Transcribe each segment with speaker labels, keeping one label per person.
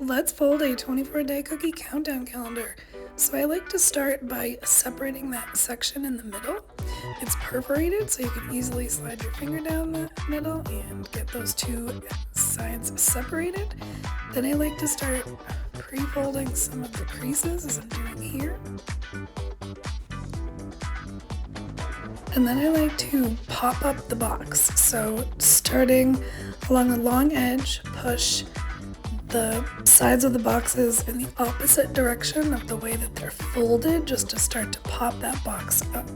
Speaker 1: Let's fold a 24-day cookie countdown calendar. So I like to start by separating that section in the middle. It's perforated, so you can easily slide your finger down the middle and get those two sides separated. Then I like to start pre-folding some of the creases, as I'm doing here. And then I like to pop up the box. So starting along the long edge, push the sides of the boxes in the opposite direction of the way that they're folded, just to start to pop that box up.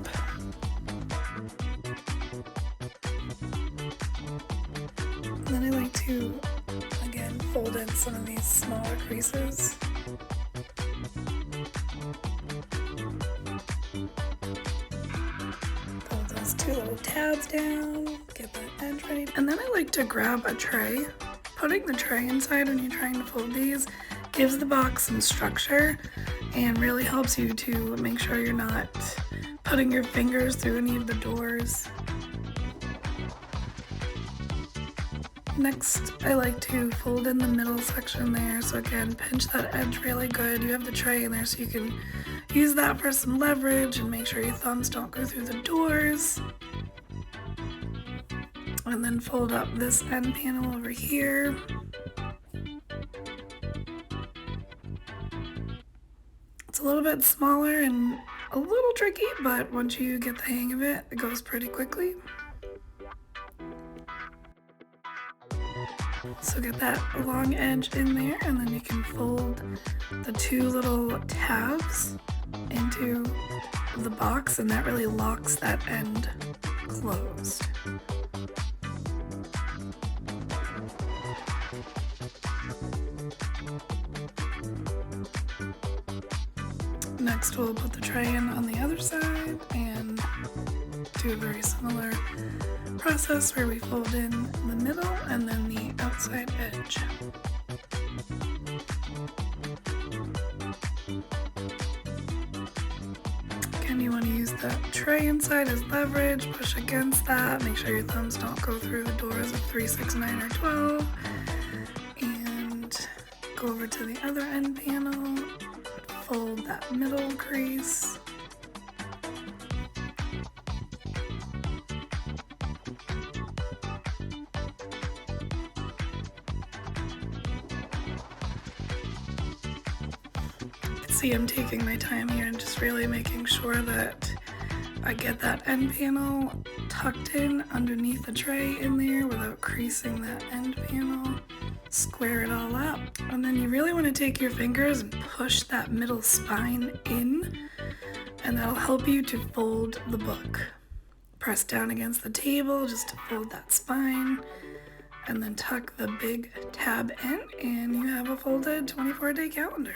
Speaker 1: And then I like to, again, fold in some of these smaller creases. Fold those two little tabs down, get that edge ready. And then I like to grab a tray. Putting the tray inside when you're trying to fold these gives the box some structure and really helps you to make sure you're not putting your fingers through any of the doors. Next, I like to fold in the middle section there. So again, pinch that edge really good. You have the tray in there so you can use that for some leverage and make sure your thumbs don't go through the doors. And then fold up this end panel over here. It's a little bit smaller and a little tricky, but once you get the hang of it, it goes pretty quickly. So get that long edge in there, and then you can fold the two little tabs into the box, and that really locks that end closed. Next, we'll put the tray in on the other side and do a very similar process where we fold in the middle and then the outside edge. Again, you want to use that tray inside as leverage, push against that, make sure your thumbs don't go through the doors of 3, 6, 9, or 12, and go over to the other end panel. Fold that middle crease. See, I'm taking my time here and just really making sure that I get that end panel tucked in underneath the tray in there without creasing that end panel. Square it all up, and then you really want to take your fingers and push that middle spine in, and that'll help you to fold the book. Press down against the table just to fold that spine, and then tuck the big tab in, and you have a folded 24-day calendar.